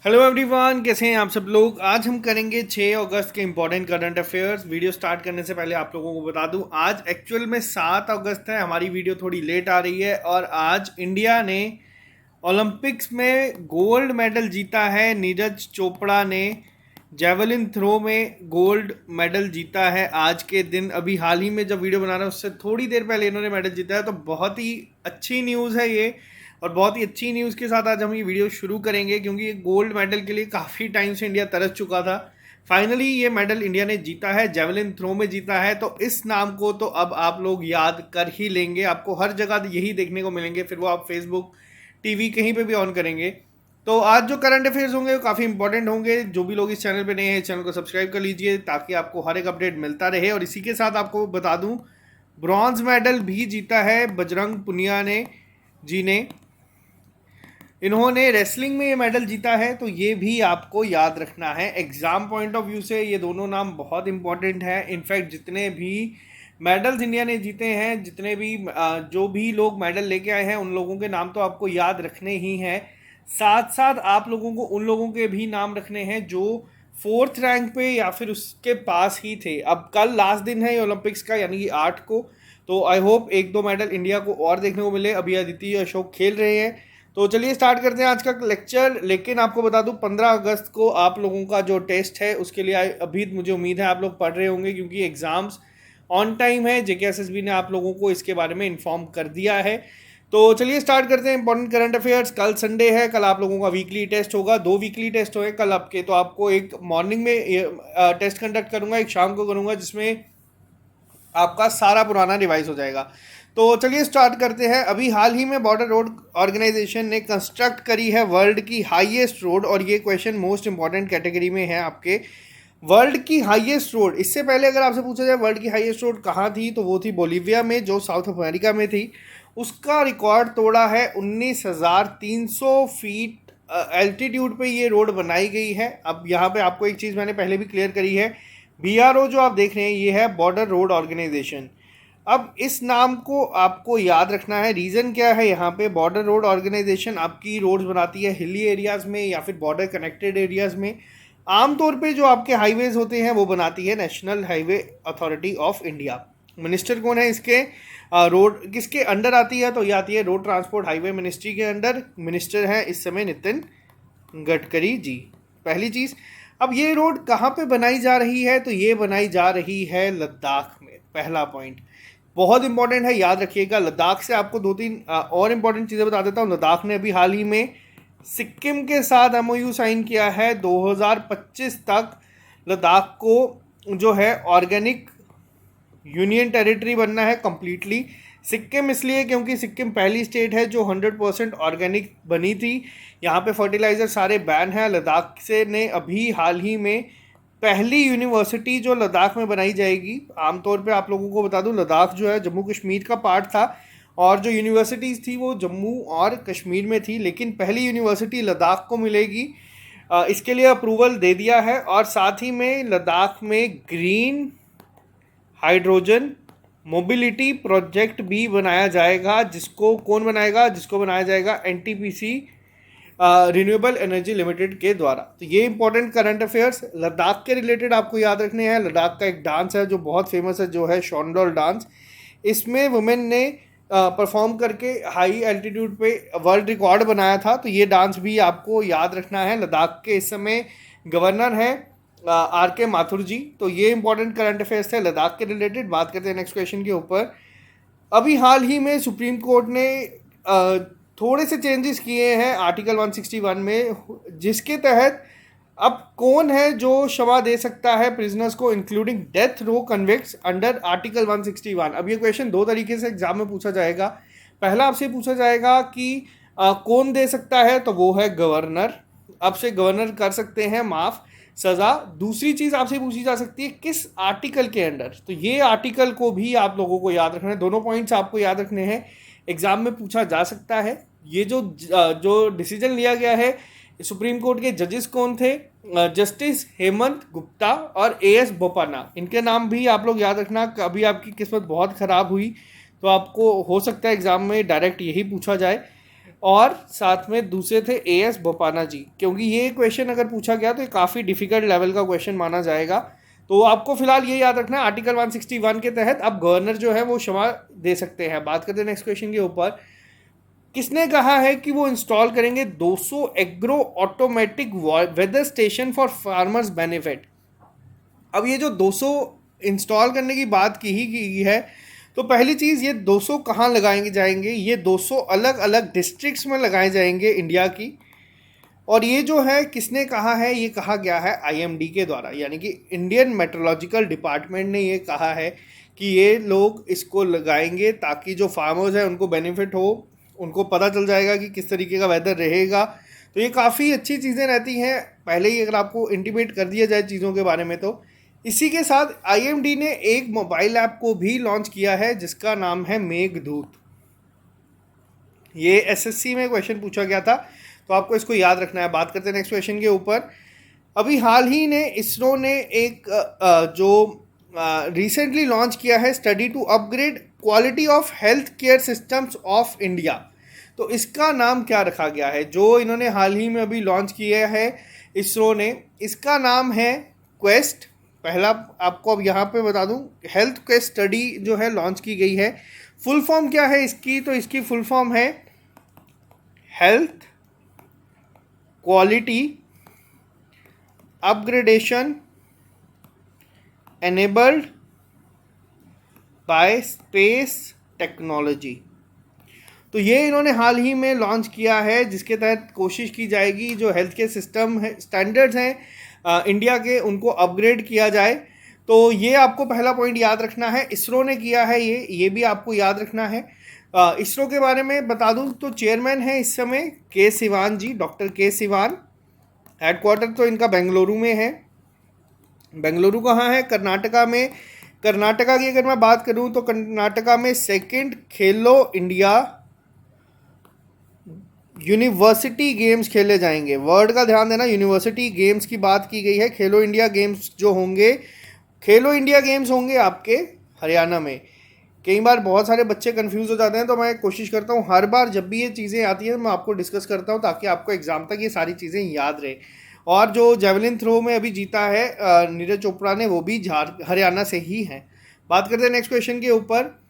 Hello everyone, कैसे हैं आप सब लोग। आज हम करेंगे 6 अगस्त के important current affairs. Video start करने से पहले आप लोगों को बता दूं, आज एक्चुअल में 7 अगस्त है। हमारी वीडियो थोड़ी लेट आ रही है और आज इंडिया ने ओलंपिक्स में गोल्ड मेडल जीता है। नीरज चोपड़ा ने जेवलिन थ्रो में गोल्ड मेडल जीता है आज के दिन। अभी हाल ही में जब वीडियो बना रहा हूँ उससे थोड़ी देर पहले इन्होंने मेडल जीता है, तो बहुत ही अच्छी न्यूज़ है ये। और बहुत ही अच्छी न्यूज़ के साथ आज हम ये वीडियो शुरू करेंगे, क्योंकि ये गोल्ड मेडल के लिए काफ़ी टाइम से इंडिया तरस चुका था। फाइनली ये मेडल इंडिया ने जीता है, जेवलिन थ्रो में जीता है। तो इस नाम को तो अब आप लोग याद कर ही लेंगे, आपको हर जगह यही देखने को मिलेंगे, फिर वो आप फेसबुक टीवी कहीं पे भी ऑन करेंगे। तो आज जो करंट अफेयर्स होंगे वो काफ़ी इंपॉर्टेंट होंगे। जो भी लोग इस चैनल पे नए हैं, चैनल को सब्सक्राइब कर लीजिए ताकि आपको हर एक अपडेट मिलता रहे। और इसी के साथ आपको बता दूं, ब्रॉन्ज मेडल भी जीता है बजरंग पुनिया ने जी ने। इन्होंने रेसलिंग में ये मेडल जीता है, तो ये भी आपको याद रखना है। एग्जाम पॉइंट ऑफ व्यू से ये दोनों नाम बहुत इंपॉर्टेंट हैं। इनफैक्ट जितने भी मेडल्स इंडिया ने जीते हैं, जितने भी जो भी लोग मेडल लेके आए हैं, उन लोगों के नाम तो आपको याद रखने ही हैं। साथ साथ आप लोगों को उन लोगों के भी नाम रखने हैं जो 4th रैंक पे या फिर उसके पास ही थे। अब कल लास्ट दिन है ये ओलंपिक्स का, यानी कि 8 को। तो आई होप 1-2 मेडल इंडिया को और देखने को मिले। अभी अदिति और अशोक खेल रहे हैं। तो चलिए स्टार्ट करते हैं आज का लेक्चर। लेकिन आपको बता दूं, 15 अगस्त को आप लोगों का जो टेस्ट है उसके लिए अभी मुझे उम्मीद है आप लोग पढ़ रहे होंगे, क्योंकि एग्जाम्स ऑन टाइम है। जेकेएसएसबी ने आप लोगों को इसके बारे में इन्फॉर्म कर दिया है। तो चलिए स्टार्ट करते हैं इंपॉर्टेंट करंट अफेयर्स। कल संडे है, कल आप लोगों का वीकली टेस्ट होगा। 2 वीकली टेस्ट होंगे कल आपके। तो आपको एक मॉर्निंग में टेस्ट कंडक्ट करूंगा, एक शाम को करूंगा, जिसमें आपका सारा पुराना रिवाइज हो जाएगा। तो चलिए स्टार्ट करते हैं। अभी हाल ही में बॉर्डर रोड ऑर्गेनाइजेशन ने कंस्ट्रक्ट करी है वर्ल्ड की हाईएस्ट रोड, और ये क्वेश्चन मोस्ट इंपॉर्टेंट कैटेगरी में है आपके। वर्ल्ड की हाईएस्ट रोड, इससे पहले अगर आपसे पूछा जाए वर्ल्ड की हाईएस्ट रोड कहाँ थी, तो वो थी बोलीविया में, जो साउथ अमेरिका में थी। उसका रिकॉर्ड तोड़ा है। 19,300 फीट एल्टीट्यूड पे ये रोड बनाई गई है। अब यहाँ पे आपको एक चीज़ मैंने पहले भी क्लियर करी है, बीआरओ जो आप देख रहे हैं ये है बॉर्डर रोड ऑर्गेनाइजेशन। अब इस नाम को आपको याद रखना है। रीज़न क्या है, यहाँ पे बॉर्डर रोड ऑर्गेनाइजेशन आपकी रोड्स बनाती है हिली एरियाज़ में या फिर बॉर्डर कनेक्टेड एरियाज़ में। आमतौर पे जो आपके हाईवेज़ होते हैं वो बनाती है national highway authority of India. Minister कौन है इसके, रोड किसके अंडर आती है, तो ये आती है रोड ट्रांसपोर्ट हाईवे मिनिस्ट्री के अंडर। मिनिस्टर हैं इस समय नितिन गडकरी जी। पहली चीज़, अब ये रोड कहाँ पे बनाई जा रही है, तो ये बनाई जा रही है लद्दाख में। पहला पॉइंट बहुत इंपॉर्टेंट है, याद रखिएगा। लद्दाख से आपको 2-3 और इंपॉर्टेंट चीज़ें बता देता हूँ। लद्दाख ने अभी हाल ही में सिक्किम के साथ एमओयू साइन किया है। 2025 तक लद्दाख को जो है ऑर्गेनिक यूनियन टेरिटरी बनना है कम्प्लीटली। सिक्किम इसलिए क्योंकि सिक्किम पहली स्टेट है जो 100% ऑर्गेनिक बनी थी। यहाँ पे फर्टिलाइज़र सारे बैन हैं। लद्दाख से ने अभी हाल ही में पहली यूनिवर्सिटी जो लद्दाख में बनाई जाएगी। आमतौर पे आप लोगों को बता दूं, लद्दाख जो है जम्मू कश्मीर का पार्ट था और जो यूनिवर्सिटीज़ थी वो जम्मू और कश्मीर में थी, लेकिन पहली यूनिवर्सिटी लद्दाख को मिलेगी। इसके लिए अप्रूवल दे दिया है। और साथ ही में लद्दाख में ग्रीन हाइड्रोजन मोबिलिटी प्रोजेक्ट भी बनाया जाएगा। जिसको कौन बनाएगा, जिसको बनाया जाएगा एनटीपीसी रिन्यूएबल एनर्जी लिमिटेड के द्वारा। तो ये इंपॉर्टेंट करंट अफेयर्स लद्दाख के रिलेटेड आपको याद रखने हैं। लद्दाख का एक डांस है जो बहुत फेमस है, जो है शॉन्डोल डांस। इसमें वुमेन ने परफॉर्म करके हाई एल्टीट्यूड पे वर्ल्ड रिकॉर्ड बनाया था। तो ये डांस भी आपको याद रखना है। लद्दाख के इस समय गवर्नर हैं आर.के. माथुर जी। तो ये इंपॉर्टेंट करंट अफेयर्स थे लद्दाख के रिलेटेड। बात करते हैं नेक्स्ट क्वेश्चन के ऊपर। अभी हाल ही में सुप्रीम कोर्ट ने थोड़े से चेंजेस किए हैं आर्टिकल 161 में, जिसके तहत अब कौन है जो क्षमा दे सकता है प्रिजनर्स को, including death row convicts under article 161। अब ये क्वेश्चन 2 तरीके से एग्जाम में पूछा जाएगा। पहला आपसे पूछा जाएगा कि कौन दे सकता है, तो वो है गवर्नर। अब से गवर्नर कर सकते हैं माफ़ सज़ा। दूसरी चीज़ आपसे पूछी जा सकती है किस आर्टिकल के अंडर, तो ये आर्टिकल को भी आप लोगों को याद रखना है। दोनों पॉइंट्स आपको याद रखने हैं, एग्जाम में पूछा जा सकता है। ये जो डिसीजन लिया गया है, सुप्रीम कोर्ट के जजेस कौन थे, जस्टिस हेमंत गुप्ता और एएस बोपन्ना। इनके नाम भी आप लोग याद रखना। कभी आपकी किस्मत बहुत ख़राब हुई तो आपको हो सकता है एग्ज़ाम में डायरेक्ट यही पूछा जाए। और साथ में दूसरे थे एएस बोपाना जी। क्योंकि ये क्वेश्चन अगर पूछा गया तो ये काफ़ी डिफिकल्ट लेवल का क्वेश्चन माना जाएगा। तो आपको फिलहाल ये याद रखना है, आर्टिकल 161 के तहत आप गवर्नर जो है वो क्षमा दे सकते हैं। बात करते हैं नेक्स्ट क्वेश्चन के ऊपर। किसने कहा है कि वो इंस्टॉल करेंगे 200 agro automatic weather station for farmers benefit. अब ये जो 200 इंस्टॉल करने की बात की ही की है, तो पहली चीज़, ये 200 कहाँ लगाएंगे जाएंगे? ये 200 अलग अलग डिस्ट्रिक्ट्स में लगाए जाएंगे इंडिया की। और ये जो है किसने कहा है? ये कहा गया है आईएमडी के द्वारा, यानी कि इंडियन मेट्रोलॉजिकल डिपार्टमेंट ने ये कहा है कि ये लोग इसको लगाएंगे ताकि जो फार्मर्स हैं उनको बेनिफिट हो, उनको पता चल जाएगा कि किस तरीके का वेदर रहेगा। तो ये काफ़ी अच्छी चीज़ें रहती हैं पहले ही अगर आपको इंटीमेट कर दिया जाए चीज़ों के बारे में। तो इसी के साथ आईएमडी ने एक मोबाइल ऐप को भी लॉन्च किया है जिसका नाम है मेघदूत। ये एसएससी में क्वेश्चन पूछा गया था, तो आपको इसको याद रखना है। बात करते हैं नेक्स्ट क्वेश्चन के ऊपर। अभी हाल ही ने इसरो ने एक जो रिसेंटली लॉन्च किया है study to upgrade quality of health care systems of India. तो इसका नाम क्या रखा गया है? जो इन्होंने हाल ही में अभी लॉन्च किया है इसरो ने, इसका नाम है क्वेस्ट। पहला आपको अब यहाँ पे बता दूँ, हेल्थ क्वेस्ट स्टडी जो है लॉन्च की गई है। फुल फॉर्म क्या है इसकी? तो इसकी फुल फॉर्म है health quality upgradation enabled bye space technology. तो ये इन्होंने हाल ही में लॉन्च किया है, जिसके तहत कोशिश की जाएगी जो हेल्थ केयर सिस्टम है, स्टैंडर्ड्स हैं इंडिया के, उनको अपग्रेड किया जाए। तो ये आपको पहला पॉइंट याद रखना है। इसरो ने किया है ये भी आपको याद रखना है। इसरो के बारे में बता दूं तो चेयरमैन है इस समय के सिवान जी, डॉक्टर के सिवान। हेडक्वार्टर तो इनका बेंगलुरु में है। बेंगलुरु कहाँ है? कर्नाटका में। कर्नाटका की अगर मैं बात करूं तो कर्नाटका में सेकंड खेलो इंडिया यूनिवर्सिटी गेम्स खेले जाएंगे। वर्ड का ध्यान देना, यूनिवर्सिटी गेम्स की बात की गई है। खेलो इंडिया गेम्स जो होंगे, खेलो इंडिया गेम्स होंगे आपके हरियाणा में। कई बार बहुत सारे बच्चे कंफ्यूज हो जाते हैं, तो मैं कोशिश करता हूँ हर बार जब भी ये चीज़ें आती हैं मैं आपको डिस्कस करता हूँ ताकि आपको एग्जाम तक ये सारी चीज़ें याद रहे। और जो जेवलिन थ्रो में अभी जीता है नीरज चोपड़ा ने, वो भी हरियाणा से ही हैं। बात करते हैं नेक्स्ट क्वेश्चन के ऊपर।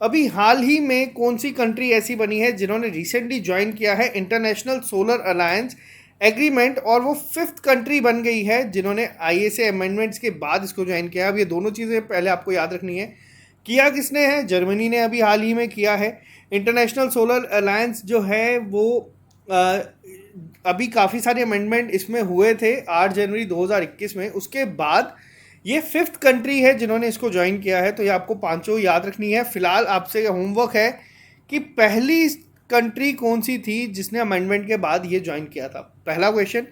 अभी हाल ही में कौन सी कंट्री ऐसी बनी है जिन्होंने रिसेंटली ज्वाइन किया है इंटरनेशनल सोलर अलायंस एग्रीमेंट, और वो 5th कंट्री बन गई है जिन्होंने आईएसए अमेंडमेंट्स के बाद इसको ज्वाइन किया। अब ये दोनों चीज़ें पहले आपको याद रखनी है। किया किसने है? जर्मनी ने अभी हाल ही में किया है। इंटरनेशनल सोलर अलायंस जो है वो अभी काफ़ी सारे अमेंडमेंट इसमें हुए थे 8 जनवरी 2021 में। उसके बाद ये 5th कंट्री है जिन्होंने इसको ज्वाइन किया है। तो ये आपको पांचों याद रखनी है। फिलहाल आपसे होमवर्क है कि पहली कंट्री कौन सी थी जिसने अमेंडमेंट के बाद ये ज्वाइन किया था, पहला क्वेश्चन।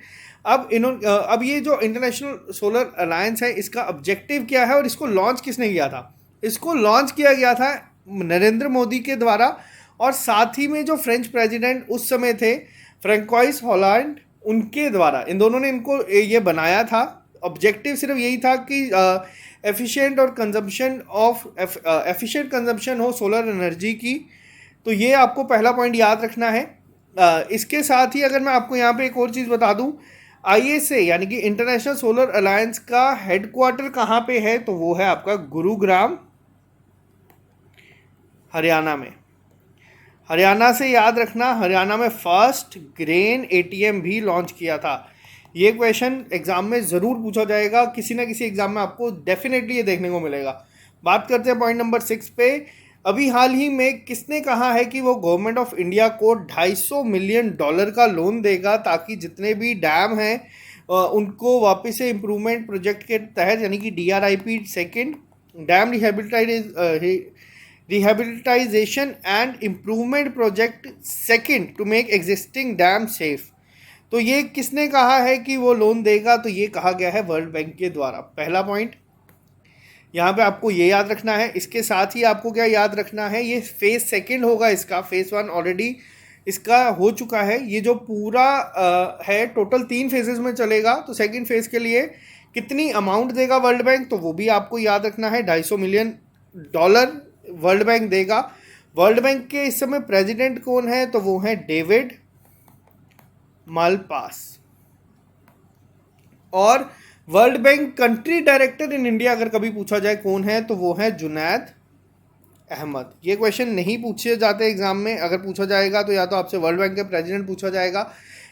अब ये जो इंटरनेशनल सोलर अलायंस है इसका ऑब्जेक्टिव क्या है और इसको लॉन्च किसने किया था? इसको लॉन्च किया गया था नरेंद्र मोदी के द्वारा, और साथ ही में जो फ्रेंच प्रेसिडेंट उस समय थे फ्रेंकोइस हॉलैंड, उनके द्वारा। इन दोनों ने इनको ये बनाया था। ऑब्जेक्टिव सिर्फ यही था कि एफिशिएंट कंजम्पशन हो सोलर एनर्जी की। तो ये आपको पहला पॉइंट याद रखना है। इसके साथ ही अगर मैं आपको यहाँ पे एक और चीज़ बता दूँ, आईएसए यानी कि इंटरनेशनल सोलर अलायंस का हेडक्वार्टर कहाँ पे है? तो वो है आपका गुरुग्राम, हरियाणा में। हरियाणा से याद रखना, हरियाणा में फर्स्ट ग्रेन एटीएम भी लॉन्च किया था। ये क्वेश्चन एग्जाम में ज़रूर पूछा जाएगा, किसी ना किसी एग्जाम में आपको डेफिनेटली ये देखने को मिलेगा। बात करते हैं पॉइंट नंबर 6 पे। अभी हाल ही में किसने कहा है कि वो गवर्नमेंट ऑफ इंडिया को $250 मिलियन का लोन देगा ताकि जितने भी डैम हैं उनको वापस से इम्प्रूवमेंट प्रोजेक्ट के तहत, यानी कि DRIP second dam rehabilitation and improvement project second to make existing dam safe. तो ये किसने कहा है कि वो लोन देगा? तो ये कहा गया है वर्ल्ड बैंक के द्वारा। पहला पॉइंट यहाँ पे आपको ये याद रखना है। इसके साथ ही आपको क्या याद रखना है, ये फेज़ सेकंड होगा इसका। फेज़ 1 ऑलरेडी इसका हो चुका है। ये जो पूरा है टोटल 3 फेजेस में चलेगा। तो सेकंड फेज़ के लिए कितनी अमाउंट देगा वर्ल्ड बैंक, तो वो भी आपको याद रखना है। $250 मिलियन वर्ल्ड बैंक देगा। वर्ल्ड बैंक के इस समय प्रेसिडेंट कौन है, तो वो है डेविड मालपास। और world bank country director in India अगर कभी पूछा जाए कौन है, तो वो है जुनैद अहमद। ये क्वेश्चन नहीं पूछे जाते एग्जाम में, अगर पूछा जाएगा तो या तो आपसे वर्ल्ड बैंक के प्रेसिडेंट पूछा जाएगा।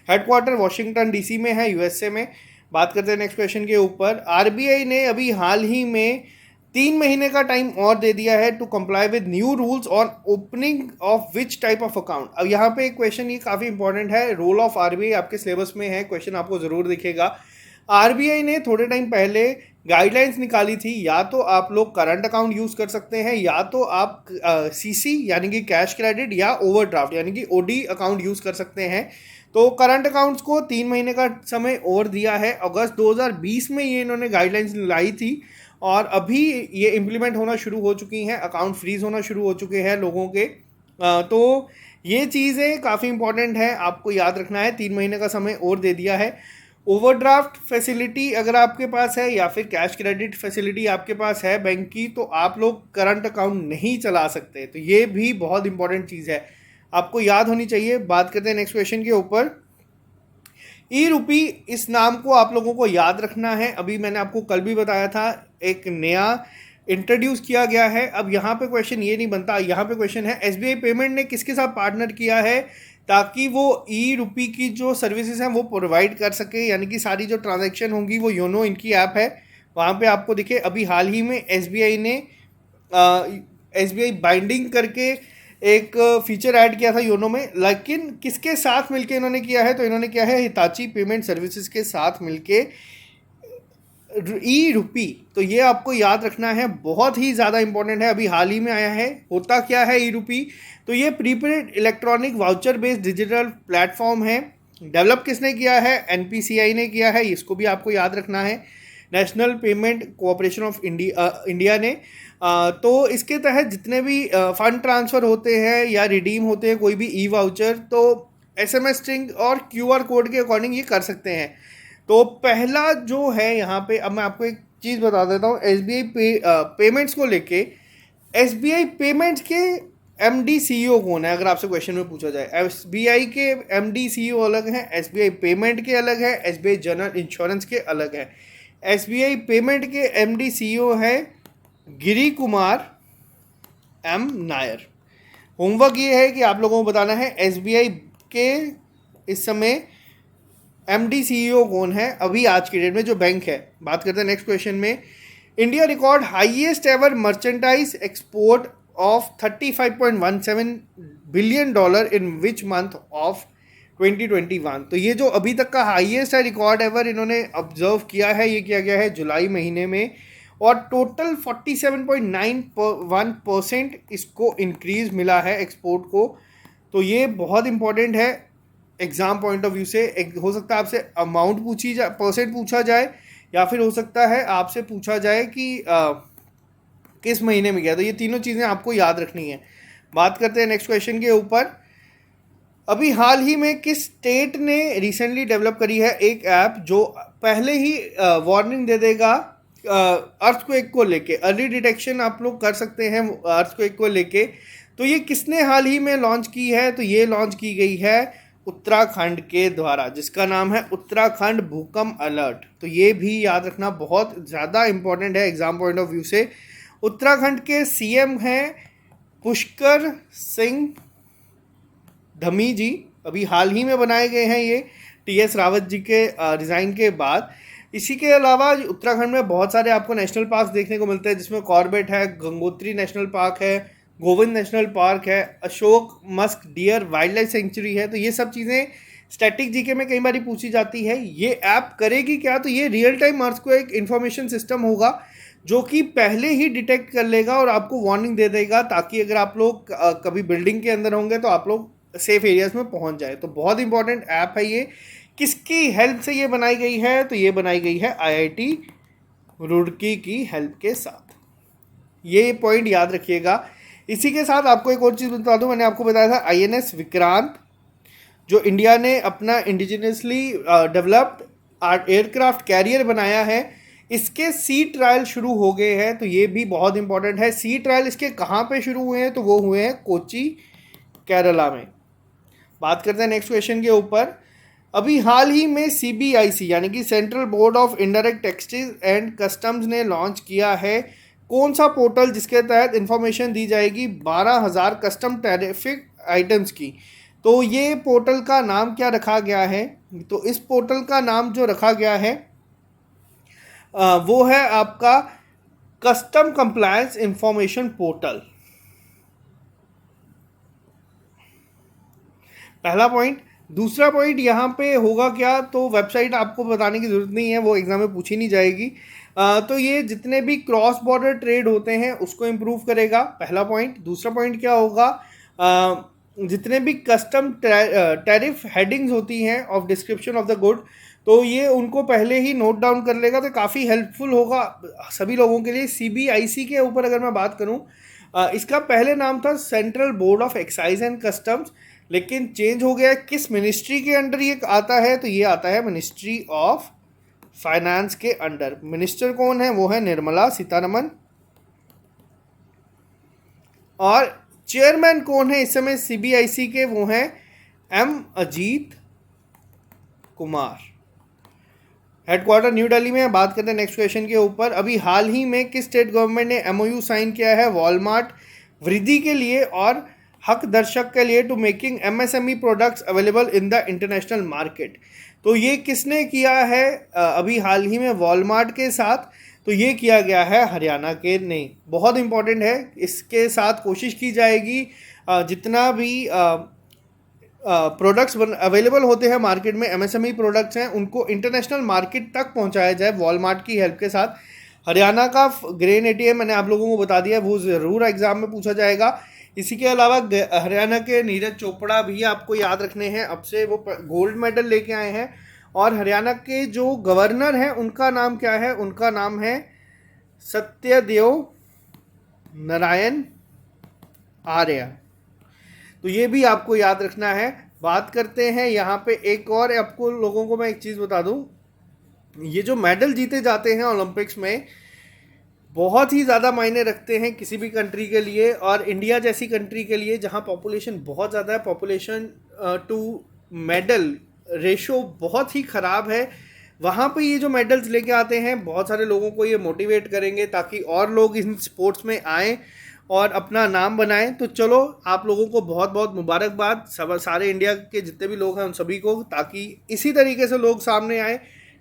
हेडक्वार्टर वॉशिंगटन डीसी में है, यूएसए में। बात करते हैं नेक्स्ट क्वेश्चन के ऊपर। आरबीआई ने अभी हाल ही में 3 महीने का टाइम और दे दिया है to comply with new rules on opening of which type of account. अब यहाँ पे एक क्वेश्चन ये काफ़ी इंपॉर्टेंट है, रोल ऑफ आरबीआई आपके सिलेबस में है, क्वेश्चन आपको ज़रूर दिखेगा। आरबीआई ने थोड़े टाइम पहले गाइडलाइंस निकाली थी, या तो आप लोग करंट अकाउंट यूज़ कर सकते हैं, या तो आप सीसी यानी कि कैश क्रेडिट, या ओवरड्राफ्ट यानी कि ओडी अकाउंट यूज़ कर सकते हैं। तो करंट अकाउंट्स को 3 महीने का समय और दिया है। अगस्त 2020 में ये इन्होंने गाइडलाइंस लाई थी और अभी ये इम्प्लीमेंट होना शुरू हो चुकी हैं, अकाउंट फ्रीज होना शुरू हो चुके हैं लोगों के। तो ये चीज़ें काफ़ी इंपॉर्टेंट है, आपको याद रखना है। 3 महीने का समय और दे दिया है। ओवरड्राफ्ट फैसिलिटी अगर आपके पास है या फिर कैश क्रेडिट फैसिलिटी आपके पास है बैंक की, तो आप लोग करंट अकाउंट नहीं चला सकते। तो ये भी बहुत इंपॉर्टेंट चीज़ है, आपको याद होनी चाहिए। बात करते हैं नेक्स्ट क्वेश्चन के ऊपर। ई रूपी, इस नाम को आप लोगों को याद रखना है। अभी मैंने आपको कल भी बताया था, एक नया इंट्रोड्यूस किया गया है। अब यहाँ पे क्वेश्चन ये नहीं बनता, यहाँ पे क्वेश्चन है एसबीआई पेमेंट ने किसके साथ पार्टनर किया है ताकि वो ई रूपी की जो सर्विसेज हैं वो प्रोवाइड कर सके, यानी कि सारी जो ट्रांजैक्शन होंगी वो योनो इनकी ऐप है, वहाँ पे आपको दिखे। अभी हाल ही में एसबीआई ने एसबीआई बाइंडिंग करके एक फीचर ऐड किया था योनो में, लेकिन किसके साथ मिलके इन्होंने किया है, तो इन्होंने किया है हिताची पेमेंट सर्विसेज के साथ मिलके ई रूपी। तो ये आपको याद रखना है, बहुत ही ज़्यादा इंपॉर्टेंट है, अभी हाल ही में आया है। होता क्या है ई रूपी, तो ये prepaid electronic voucher based digital platform है। डेवलप किसने किया है, एनपीसीआई ने किया है, इसको भी आपको याद रखना है। National payment cooperation of India ने। तो इसके तहत जितने भी फंड ट्रांसफ़र होते हैं या रिडीम होते हैं कोई भी ई वाउचर, तो एसएमएस स्ट्रिंग और क्यूआर कोड के अकॉर्डिंग ये कर सकते हैं। तो पहला जो है यहाँ पे, अब मैं आपको एक चीज़ बता देता हूँ एसबीआई पेमेंट्स को लेके। एसबीआई पेमेंट्स के एमडी सीईओ कौन है, अगर आपसे क्वेश्चन में पूछा जाए। एसबीआई के एमडी सीईओ अलग हैं, एसबीआई पेमेंट के अलग है, एसबीआई जनरल इंश्योरेंस के अलग है। एसबीआई पेमेंट के एमडी सीईओ हैं गिरी कुमार एम नायर। होमवर्क ये है कि आप लोगों को बताना है एसबीआई के इस समय एमडी सीईओ कौन है अभी आज की डेट में जो बैंक है। बात करते हैं नेक्स्ट क्वेश्चन में। India record highest ever merchandise export of $35.17 billion in which month of 2021। तो ये जो अभी तक का हाईएस्ट है रिकॉर्ड एवर इन्होंने ऑब्जर्व किया है, ये किया गया है जुलाई महीने में, और टोटल 47.91% इसको इंक्रीज मिला है एक्सपोर्ट को। तो ये बहुत इंपॉर्टेंट है एग्ज़ाम पॉइंट ऑफ व्यू से। हो सकता है आपसे अमाउंट पूछी जाए, परसेंट पूछा जाए, या फिर हो सकता है आपसे पूछा जाए कि किस महीने में गया। तो ये तीनों चीज़ें आपको याद रखनी है। बात करते हैं नेक्स्ट क्वेश्चन के ऊपर। अभी हाल ही में किस स्टेट ने रिसेंटली डेवलप करी है एक ऐप जो पहले ही वार्निंग दे देगा अर्थक्वेक को लेके, अर्ली डिटेक्शन आप लोग कर सकते हैं अर्थक्वेक को लेके। तो ये किसने हाल ही में लॉन्च की है, तो ये लॉन्च की गई है उत्तराखंड के द्वारा, जिसका नाम है उत्तराखंड भूकंप अलर्ट। तो ये भी याद रखना बहुत ज़्यादा इंपॉर्टेंट है एग्जाम पॉइंट ऑफ व्यू से। उत्तराखंड के सीएम हैं पुष्कर सिंह धमी जी, अभी हाल ही में बनाए गए हैं ये टीएस रावत जी के रिज़ाइन के बाद। इसी के अलावा उत्तराखंड में बहुत सारे आपको नेशनल पार्क देखने को मिलते हैं, जिसमें कॉर्बेट है, गंगोत्री नेशनल पार्क है, गोविंद नेशनल पार्क है, Ashok musk deer wild life sanctuary है। तो ये सब चीज़ें स्टैटिक जीके में कई बार पूछी जाती है। ये ऐप करेगी क्या, तो ये real time earthquake information system होगा जो कि पहले ही डिटेक्ट कर लेगा और आपको वार्निंग दे देगा, ताकि अगर आप लोग कभी बिल्डिंग के अंदर होंगे तो आप लोग सेफ एरियाज में पहुंच जाए। तो बहुत इंपॉर्टेंट ऐप है ये। किसकी हेल्प से ये बनाई गई है, तो ये बनाई गई है आईआईटी रुड़की की हेल्प के साथ। ये पॉइंट याद रखिएगा। इसी के साथ आपको एक और चीज़ बता दूं, मैंने आपको बताया था आईएनएस विक्रांत जो इंडिया ने अपना इंडिजिनियसली डेवलप्ड एयरक्राफ्ट कैरियर बनाया है। इसके सी ट्रायल शुरू हो गए हैं, तो ये भी बहुत इंपॉर्टेंट है। सी ट्रायल इसके कहाँ पे शुरू हुए हैं, तो वो हुए हैं कोची, केरला में। बात करते हैं नेक्स्ट क्वेश्चन के ऊपर। अभी हाल ही में सीबीआईसी यानी कि central board of indirect taxes and customs ने लॉन्च किया है कौन सा पोर्टल, जिसके तहत इंफॉर्मेशन दी जाएगी 12,000 कस्टम टैरिफिक आइटम्स की। तो ये पोर्टल का नाम क्या रखा गया है, तो इस पोर्टल का नाम जो रखा गया है वो है आपका कस्टम कंप्लायंस इंफॉर्मेशन पोर्टल। पहला पॉइंट। दूसरा पॉइंट यहाँ पे होगा क्या, तो वेबसाइट आपको बताने की ज़रूरत नहीं है, वो एग्जाम में पूछी नहीं जाएगी। तो ये जितने भी क्रॉस बॉर्डर ट्रेड होते हैं उसको इम्प्रूव करेगा, पहला पॉइंट। दूसरा पॉइंट क्या होगा, जितने भी कस्टम टैरिफ हेडिंग्स होती हैं of description of the good, तो ये उनको पहले ही नोट डाउन कर लेगा, तो काफ़ी हेल्पफुल होगा सभी लोगों के लिए। सीबीआईसी के ऊपर अगर मैं बात करूँ, इसका पहले नाम था central board of excise and customs, लेकिन चेंज हो गया। किस मिनिस्ट्री के अंडर ये आता है, तो ये आता है मिनिस्ट्री ऑफ फाइनेंस के अंडर। मिनिस्टर कौन है, वो है निर्मला सीतारमन। और चेयरमैन कौन है इस समय सीबीआईसी के, वो हैं M Ajit Kumar. Headquarter new Delhi में। बात करते हैं नेक्स्ट क्वेश्चन के ऊपर। अभी हाल ही में किस स्टेट गवर्नमेंट ने एमओयू साइन किया है वॉलमार्ट वृद्धि के लिए और हक दर्शक के लिए to making MSME products available in the international market. तो ये किसने किया है अभी हाल ही में वॉलमार्ट के साथ, तो ये किया गया है हरियाणा के ने। बहुत इंपॉर्टेंट है, इसके साथ कोशिश की जाएगी जितना भी प्रोडक्ट्स अवेलेबल होते हैं मार्केट में, एमएसएमई प्रोडक्ट्स हैं, उनको इंटरनेशनल मार्केट तक पहुंचाया जाए वॉलमार्ट की हेल्प के साथ। हरियाणा का ग्रेन एटीएम मैंने आप लोगों को बता दिया, वो ज़रूर एग्जाम में पूछा जाएगा। इसी के अलावा हरियाणा के नीरज चोपड़ा भी आपको याद रखने हैं, अब से वो गोल्ड मेडल लेके आए हैं। और हरियाणा के जो गवर्नर हैं उनका नाम क्या है, उनका नाम है सत्यदेव नारायण आर्य। तो ये भी आपको याद रखना है। बात करते हैं यहाँ पे एक और, आपको लोगों को मैं एक चीज़ बता दूँ, ये जो मेडल जीते जाते हैं ओलंपिक्स में बहुत ही ज़्यादा मायने रखते हैं किसी भी कंट्री के लिए, और इंडिया जैसी कंट्री के लिए जहाँ पॉपुलेशन बहुत ज़्यादा है, पॉपुलेशन टू मेडल रेशो बहुत ही ख़राब है, वहाँ पे ये जो मेडल्स लेके आते हैं बहुत सारे लोगों को ये मोटिवेट करेंगे ताकि और लोग इन स्पोर्ट्स में आएँ और अपना नाम बनाएं। तो चलो आप लोगों को बहुत बहुत मुबारकबाद, सब सारे इंडिया के जितने भी लोग हैं उन सभी को, ताकि इसी तरीके से लोग सामने आए,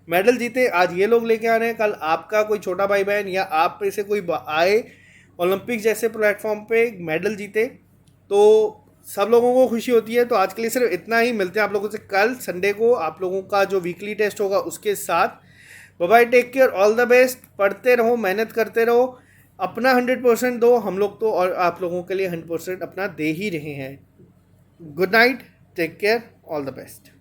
मेडल जीते। आज ये लोग लेके आ रहे हैं, कल आपका कोई छोटा भाई बहन या आप में से कोई आए ओलंपिक जैसे प्लेटफॉर्म पे मेडल जीते, तो सब लोगों को खुशी होती है। तो आज के लिए सिर्फ इतना ही, मिलते हैं आप लोगों से कल संडे को आप लोगों का जो वीकली टेस्ट होगा उसके साथ। Bye bye, take care, all the best. पढ़ते रहो, मेहनत करते रहो, अपना 100% दो, हम लोग तो और आप लोगों के लिए 100% अपना दे ही रहे हैं। Good night, take care, all the best.